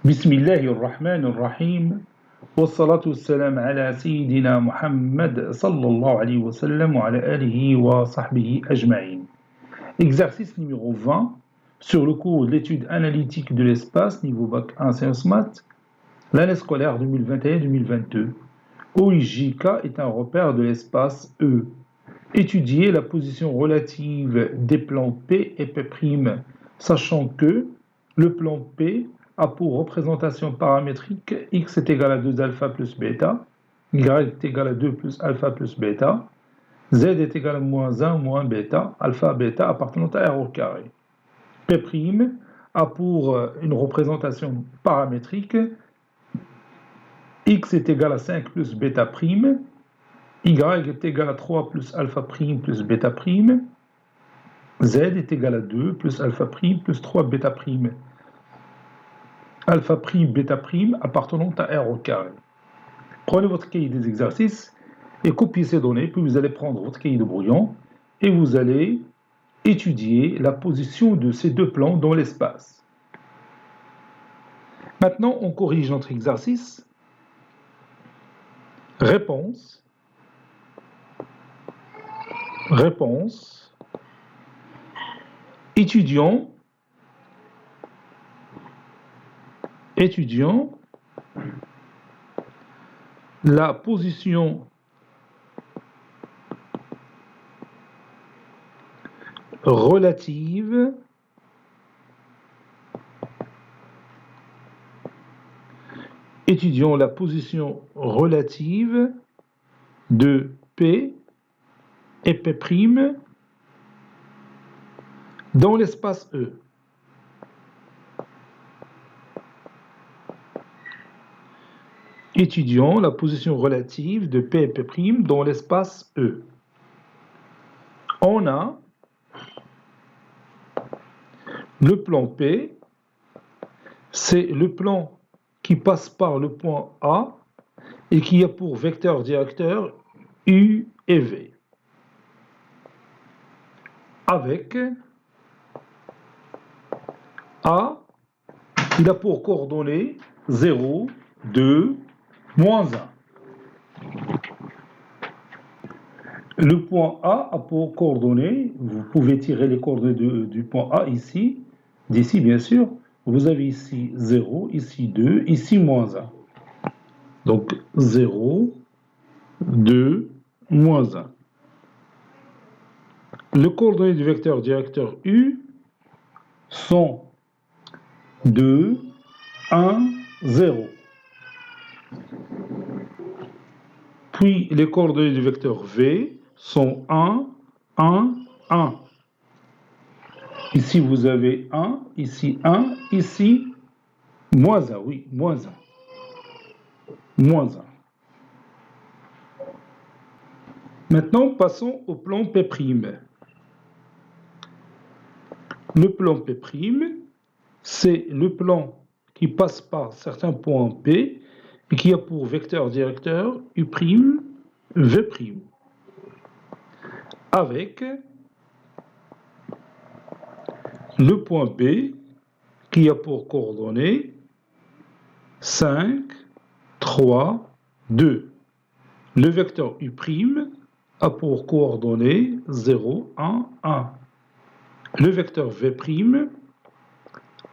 بسم الله الرحمن الرحيم والصلاة والسلام على سيدنا محمد صلى الله عليه وسلم وعلى آله وصحبه أجمعين. Exercice numéro 20 sur le cours de l'étude analytique de l'espace niveau bac 1 sciences maths, l'année scolaire 2021-2022. OIJK est un repère de l'espace E. Étudier la position relative des plans P et P', sachant que le plan P a pour représentation paramétrique x est égal à 2 alpha plus bêta, y est égal à 2 plus alpha plus bêta, z est égal à moins 1 moins bêta, alpha bêta appartenant à r au carré. P' a pour une représentation paramétrique x est égal à 5 plus bêta prime, y est égal à 3 plus alpha prime plus bêta prime, z est égal à 2 plus alpha prime plus 3 bêta prime. Alpha prime, bêta prime appartenant à R au carré. Prenez votre cahier des exercices et copiez ces données, puis vous allez prendre votre cahier de brouillon et vous allez étudier la position de ces deux plans dans l'espace. Maintenant, on corrige notre exercice. Réponse. Étudiant la position relative de P et P' dans l'espace E. Étudions la position relative de P et P' dans l'espace E. On a le plan P, c'est le plan qui passe par le point A et qui a pour vecteur directeur U et V. Avec A, il a pour coordonnées 0, 2, moins 1. Le point A a pour coordonnées, vous pouvez tirer les coordonnées du point A ici, d'ici bien sûr, vous avez ici 0, ici 2, ici moins 1. Donc 0, 2, moins 1. Les coordonnées du vecteur directeur U sont 2, 1, 0. Puis les coordonnées du vecteur V sont 1, 1, 1. Ici vous avez 1, ici 1, ici moins 1, oui, moins 1. Moins 1. Maintenant, passons au plan P'. Le plan P', c'est le plan qui passe par certains points P et qui a pour vecteur directeur U', V'. Avec le point B qui a pour coordonnées 5, 3, 2. Le vecteur U' a pour coordonnées 0, 1, 1. Le vecteur V'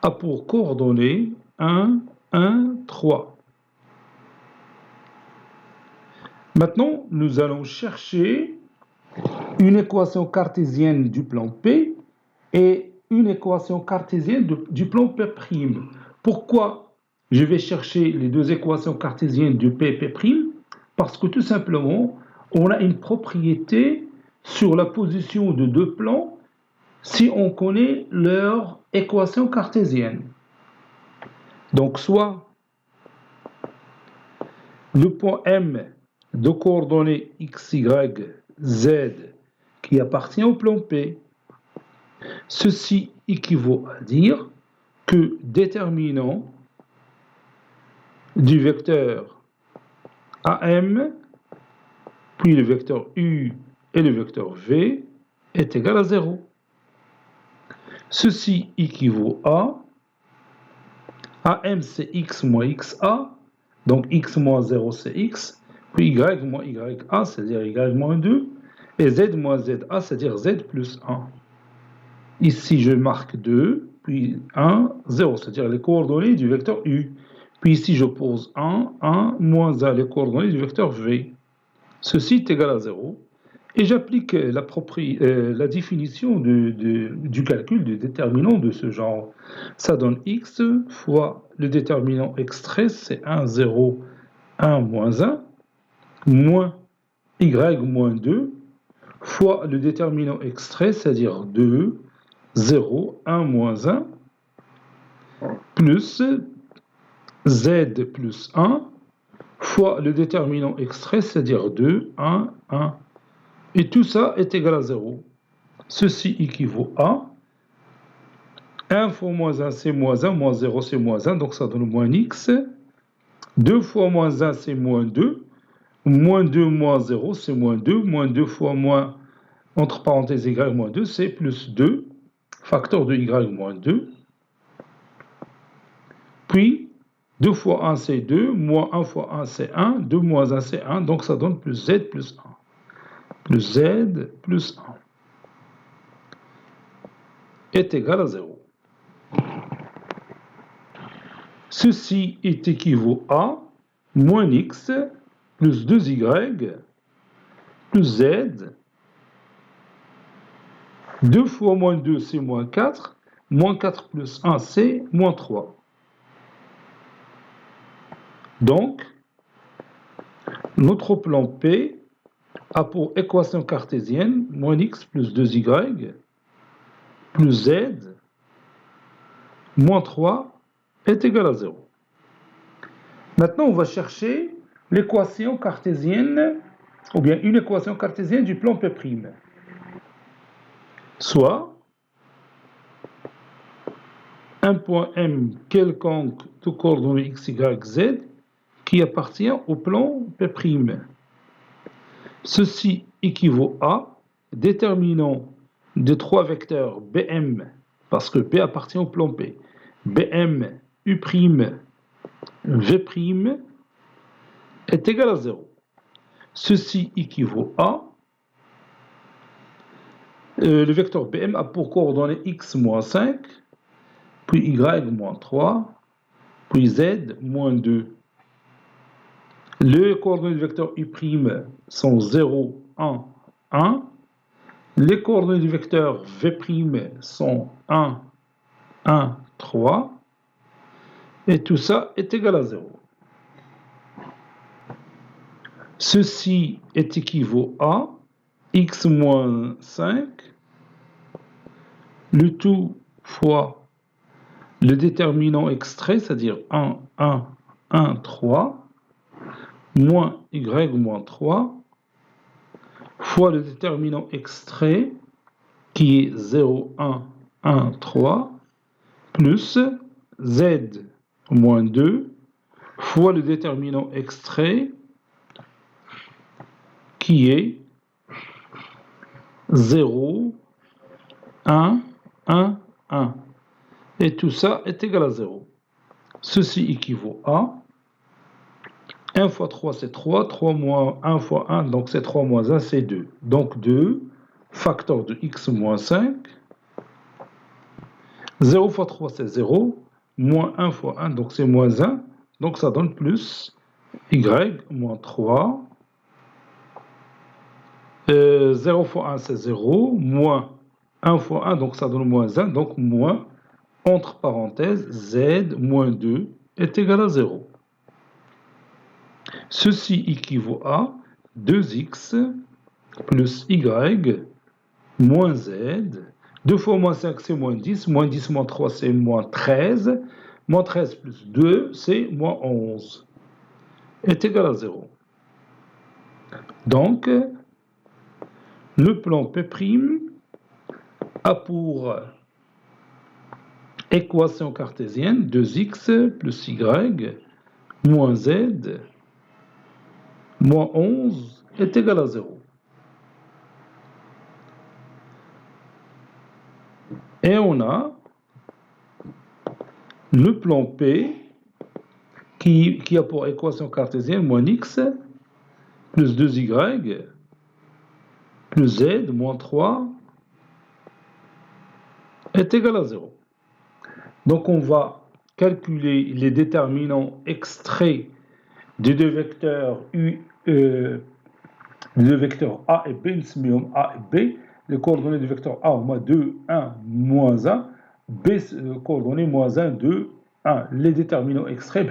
a pour coordonnées 1, 1, 3. Maintenant, nous allons chercher une équation cartésienne du plan P et une équation cartésienne du plan P'. Pourquoi je vais chercher les deux équations cartésiennes du P et P'? Parce que tout simplement, on a une propriété sur la position de deux plans si on connaît leur équation cartésienne. Donc, soit le point M de coordonnées x, y, z qui appartient au plan P, ceci équivaut à dire que déterminant du vecteur AM, puis le vecteur U et le vecteur V est égal à 0. Ceci équivaut à AM c'est x moins xa, donc x moins 0 c'est x, puis y moins ya, c'est-à-dire y moins 2, et z moins za, c'est-à-dire z plus 1. Ici je marque 2, puis 1, 0, c'est-à-dire les coordonnées du vecteur u. Puis ici je pose 1, moins 1, les coordonnées du vecteur v. Ceci est égal à 0. Et j'applique la définition du calcul du déterminant de ce genre. Ça donne x fois le déterminant extrait, c'est 1, 0, 1, moins 1, moins y moins 2, fois le déterminant extrait, c'est-à-dire 2, 0, 1, moins 1, plus z plus 1, fois le déterminant extrait, c'est-à-dire 2, 1, 1. Et tout ça est égal à 0. Ceci équivaut à 1 fois moins 1, c'est moins 1, moins 0, c'est moins 1, donc ça donne moins x. 2 fois moins 1, c'est moins 2. Moins 2, moins 0, c'est moins 2. Moins 2 fois moins, entre parenthèses, y moins 2, c'est plus 2. Facteur de y moins 2. Puis, 2 fois 1, c'est 2. Moins 1 fois 1, c'est 1. 2 moins 1, c'est 1. Donc ça donne plus z plus 1. Plus z plus 1 est égal à 0. Ceci est équivaut à moins x plus 2y plus z. 2 fois moins 2, c'est moins 4. Moins 4 plus 1, c'est moins 3. Donc, notre plan P a pour équation cartésienne moins x plus 2y plus z moins 3 est égal à 0. Maintenant, on va chercher l'équation cartésienne, ou bien une équation cartésienne du plan P', soit un point M quelconque de coordonnées x, y, z qui appartient au plan P'. Ceci équivaut à déterminant de trois vecteurs BM, parce que P appartient au plan P, BM, U', V' est égal à 0. Ceci équivaut à le vecteur BM a pour coordonnées x moins 5, puis y moins 3, puis z moins 2. Les coordonnées du vecteur U' sont 0, 1, 1. Les coordonnées du vecteur V' sont 1, 1, 3. Et tout ça est égal à 0. Ceci est équivaut à x moins 5, le tout fois le déterminant extrait, c'est-à-dire 1, 1, 1, 3, moins y moins 3, fois le déterminant extrait, qui est 0, 1, 1, 3, plus z moins 2, fois le déterminant extrait, qui est 0, 1, 1, 1. Et tout ça est égal à 0. Ceci équivaut à 1 fois 3, c'est 3. 3 moins 1 fois 1, donc c'est 3 moins 1, c'est 2. Donc 2, facteur de x moins 5. 0 fois 3, c'est 0. Moins 1 fois 1, donc c'est moins 1. Donc ça donne plus y moins 3. 0 fois 1, c'est 0. Moins 1 fois 1, donc ça donne moins 1. Donc moins, entre parenthèses, z moins 2 est égal à 0. Ceci équivaut à 2x plus y moins z. 2 fois moins 5, c'est moins 10. Moins 10 moins 3, c'est moins 13. Moins 13 plus 2, c'est moins 11. Est égal à 0. Donc, le plan P' a pour équation cartésienne 2x plus y moins z moins 11 est égal à 0. Et on a le plan P qui a pour équation cartésienne moins x plus 2y plus z moins 3 est égal à 0. Donc on va calculer les déterminants extraits des deux vecteurs A et B, A et B, les coordonnées du vecteur A, moins 2, 1, moins 1, B, coordonnées moins 1, 2, 1. Les déterminants extraits,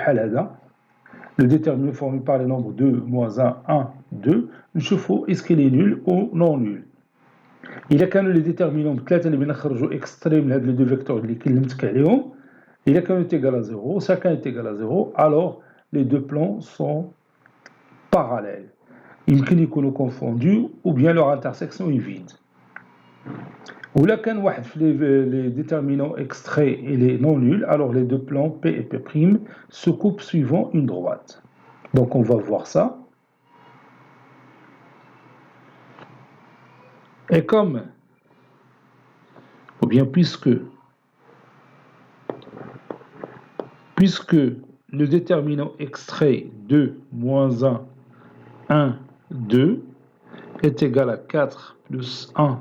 le déterminant formé par les nombres 2, moins 1, 1, 2, نشوفوا est-ce qu'il est nul ou non nul. إذا كانوا les déterminants ثلاثة اللي بنخرجوا extraits من هاد les deux vecteurs اللي كلمتك عليهم إذا كانوا égal à 0, chacun est égal à 0, alors les deux plans sont parallèles. يمكن يكونوا confondus ou bien leur intersection est vide. ولا كان واحد في les déterminants extraits et les non nuls, alors les deux plans P et P' se coupent suivant une droite. Donc on va voir ça. Et comme, ou bien puisque le déterminant extrait 2, moins 1, 1, 2 est égal à 4 plus 1.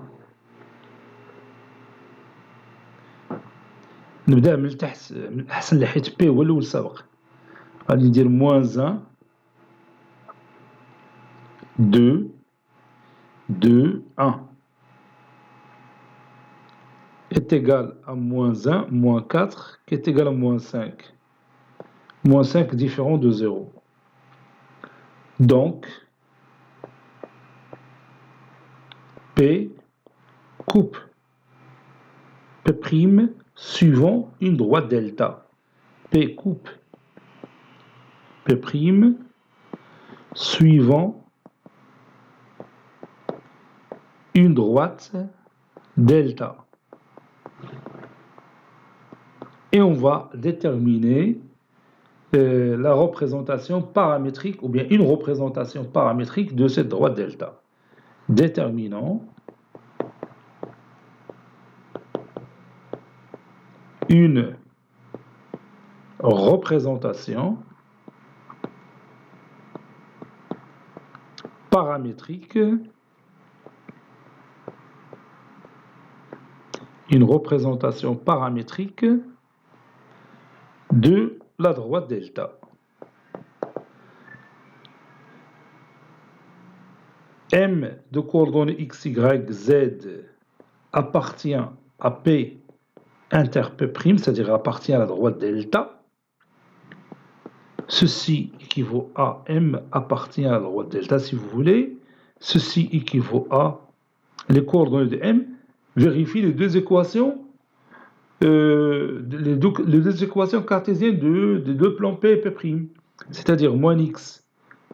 نبدأ من التحت من الأحسن اللي حيت بي هو الأول سابق غادي ندير moins 1 2 2 1 est égal à moins 1 moins 4 qui est égal à moins 5. Moins 5 différent de 0. Donc P coupe P' suivant une droite delta. P coupe P' suivant une droite delta. Et on va déterminer la représentation paramétrique ou bien une représentation paramétrique de cette droite delta. Déterminant une représentation paramétrique de la droite delta. M de coordonnées x, y, z appartient à P inter P', c'est-à-dire appartient à la droite delta. Ceci équivaut à M appartient à la droite delta, si vous voulez. Ceci équivaut à les coordonnées de M. Vérifie les deux équations, les deux équations cartésiennes des deux plans P et P', c'est-à-dire moins x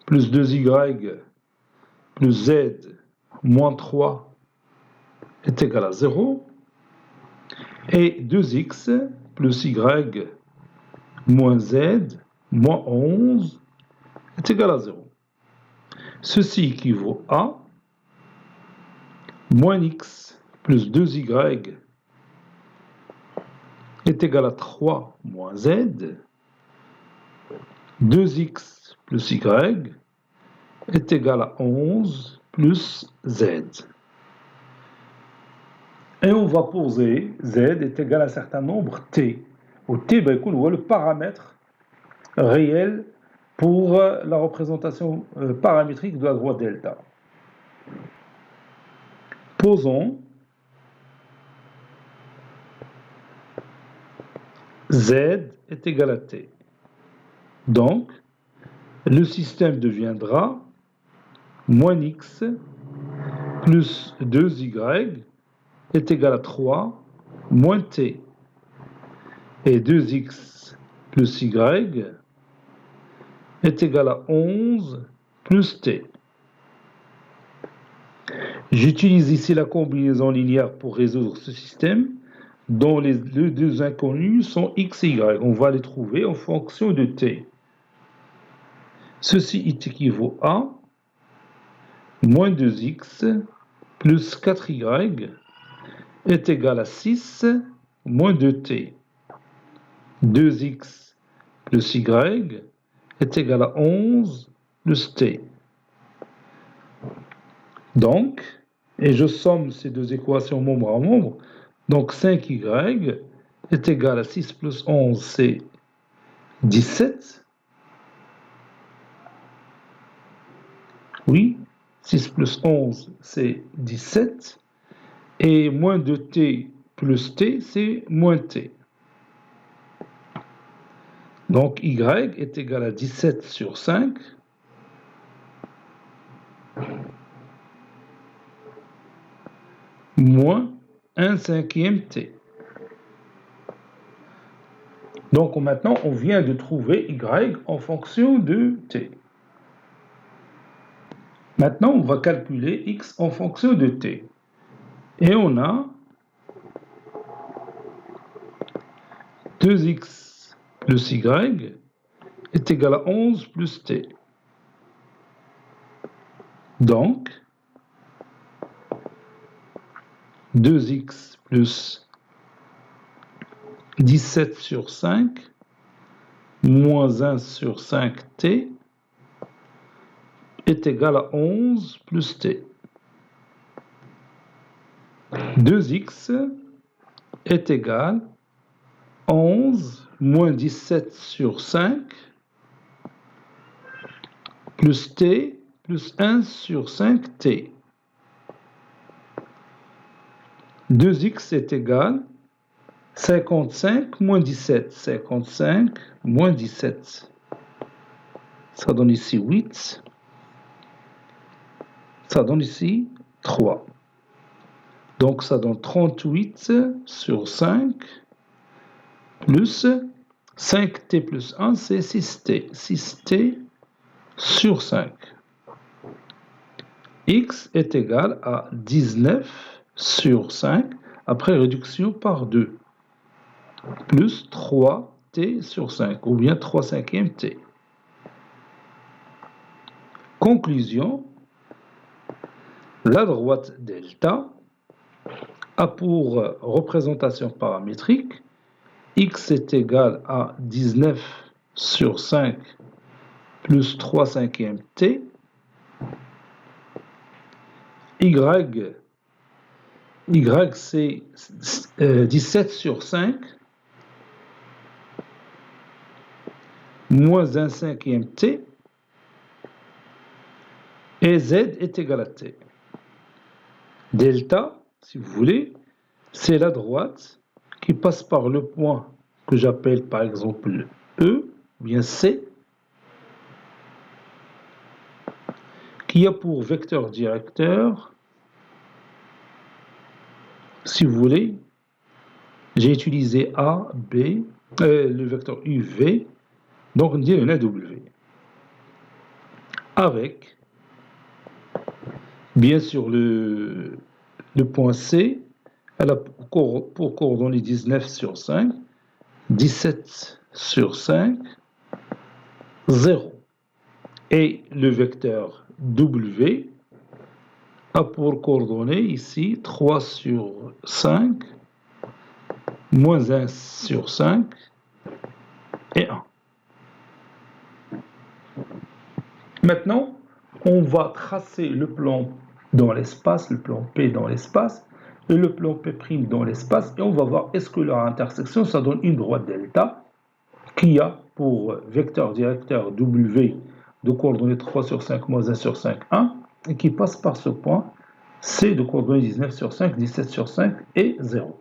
plus 2y plus z moins 3 est égal à 0, et 2x plus y moins z moins 11 est égal à 0. Ceci équivaut à moins x plus 2y est égal à 3 moins z, 2x plus y est égal à 11 plus z. Et on va poser z est égal à un certain nombre t, où t est le paramètre réel pour la représentation paramétrique de la droite delta. Posons z est égal à t. Donc, le système deviendra moins x plus 2y est égal à 3 moins t. Et 2x plus y est égal à 11 plus t. J'utilise ici la combinaison linéaire pour résoudre ce système dont les deux inconnus sont x et y. On va les trouver en fonction de t. Ceci équivaut à moins 2x plus 4y est égal à 6 moins 2t. 2x plus y est égal à 11 plus t. Donc, et je somme ces deux équations membre à membre, donc 5y est égal à 6 plus 11, c'est 17. Oui, 6 plus 11, c'est 17. Et moins de t plus t, c'est moins t. Donc, y est égal à 17 sur 5. Moins 1 cinquième t. Donc maintenant, on vient de trouver y en fonction de t. Maintenant, on va calculer x en fonction de t. Et on a 2x plus y est égal à 11 plus t. Donc, 2x plus 17 sur 5 moins 1 sur 5t est égal à 11 plus t. 2x est égal à 11 moins 17 sur 5 plus t plus 1 sur 5t. 2x est égal à 55 moins 17. 55 moins 17. Ça donne ici 8. Ça donne ici 3. Donc ça donne 38 sur 5 plus 5t plus 1, c'est 6t. 6t sur 5. X est égal à 19 sur 5 après réduction par 2 plus 3t sur 5 ou bien 3 cinquièmes t. Conclusion, la droite delta a pour représentation paramétrique x est égal à 19 sur 5 plus 3 cinquièmes t, y c'est 17 sur 5 moins 1 cinquième t, et z est égal à t. Delta, si vous voulez, c'est la droite qui passe par le point que j'appelle par exemple E, ou bien C, qui a pour vecteur directeur, si vous voulez, j'ai utilisé A, B, le vecteur UV, donc on dit un W. Avec, bien sûr, le point C, elle a pour coordonnées 19 sur 5, 17 sur 5, 0. Et le vecteur W a pour coordonnées ici 3 sur 5, moins 1 sur 5 et 1. Maintenant, on va tracer le plan dans l'espace, le plan P dans l'espace, et le plan P' dans l'espace, et on va voir est-ce que leur intersection, ça donne une droite delta qui a pour vecteur directeur W de coordonnées 3 sur 5 moins 1 sur 5, 1, et qui passe par ce point C de coordonnées 19 sur 5, 17 sur 5 et 0.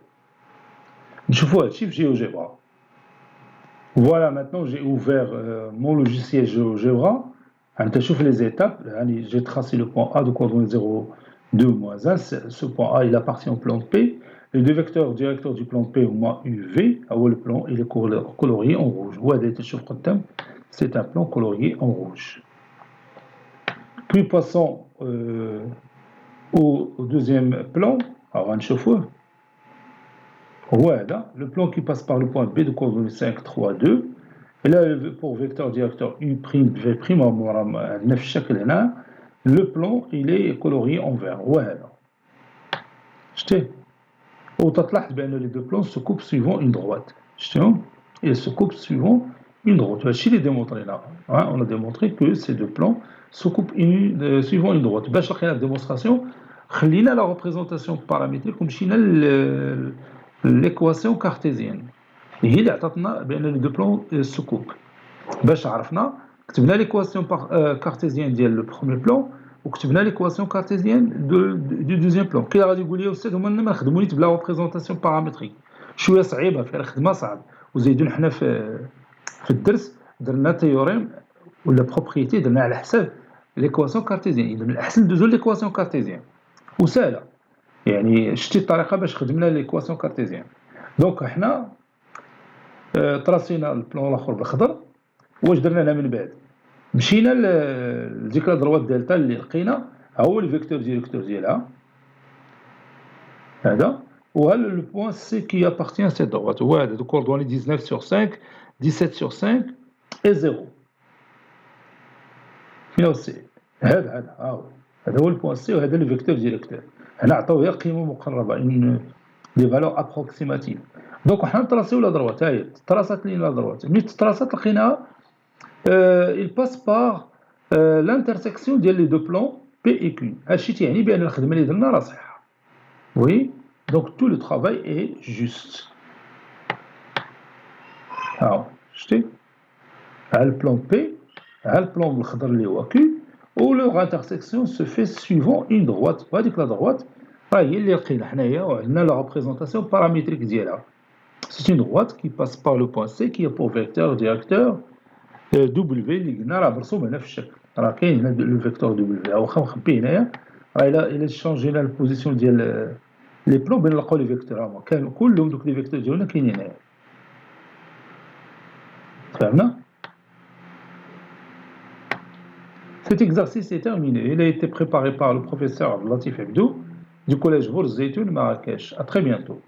Je vois le chiffre GeoGebra. Voilà, maintenant j'ai ouvert mon logiciel GeoGebra. Je vois les étapes. J'ai tracé le point A de coordonnées 0, 2, moins 1. Ce point A, il appartient au plan P. Les deux vecteurs directeurs du plan P, au moins UV, le plan il est colorié en rouge. C'est un plan colorié en rouge. Puis passons au deuxième plan. Alors, le plan qui passe par le point B de coordonnées 5, 3, 2. Et là, pour vecteur directeur U', V', le plan, il est colorié en vert. شتي وتطلع بأن les deux plans se coupent suivant une droite. et elles se coupent suivant une droite. هادشي اللي démontré là. Hein, on a démontré que ces deux plans se coupent suivant une droite. باش لقينا la démonstration خلينا la représentation paramétrique ومشينا l'équation cartésienne. هي اللي عطاتنا بان les deux plans se coupent. باش عرفنا كتبنا l'équation cartésienne ديال le premier plan وكتبنا l'équation cartésienne du deuxième plan. كي غادي يقول لي استاذ هما ما نخدمونيش بلا représentation paramétrique. شويه صعيبه فيها الخدمه صعب وزيدون حنا في الدرس درنا تيوريم ولا بروبريتي درنا على حساب ليكواسيون كارتيزيان. اذا من الاحسن ندوزو ليكواسيون كارتيزيان وسهله يعني شتي الطريقه باش خدمنا ليكواسيون كارتيزيان. دونك حنا طراسينا البلان الاخر بالاخضر. واش درنا لها من بعد؟ مشينا لديك لا دروات دلتا اللي لقينا هو الفيكتور ديريكتور ديالها هذا وهذا لو بوين سي كي ابارتيان سيت دروات هو هذا دو كوردوني 19 sur 5 17 sur 5 et 0 فين هو السي هذا هو البوين سي وهذا لو فيكتور ديريكتور. هنا عطاو غير قيمه مقربه ان دي فالور ابروكسيماتيف. دونك حنا نطراسيو لا دروات هاهي تراسات لينا لا دروات ملي تراسات لقيناها il passe par l'intersection ديال لي دو بلان P et Q. هادشي تيعني بان الخدمه اللي درنا راه صحيحه. وي دونك تو لو travail est juste. ها شتي ها البلان P ها البلان بالخضر اللي هو Q و لو intersection se fait suivant une droite. وهاديك لا droite راه هي اللي لقينا حنايا وعندنا لا représentation paramétrique ديالها. C'est une droite qui passe par le point C qui a pour vecteur directeur W اللي قلنا راه مرسوم هنا في الشكل. راه كاين هنا لو فيكتور W واخا مخبي هنايا راه الا شونجينا البوزيسيون ديال لي بلون بين نلقاو لي فيكتور هما كانوا كلهم دوك لي فيكتور ديالنا كاينين هنايا. فهمنا؟ Cet exercice est terminé. Il a été préparé par le professeur Abdel Latif Hebdou du collège Bourz Zeytoun Marrakech. À très bientôt.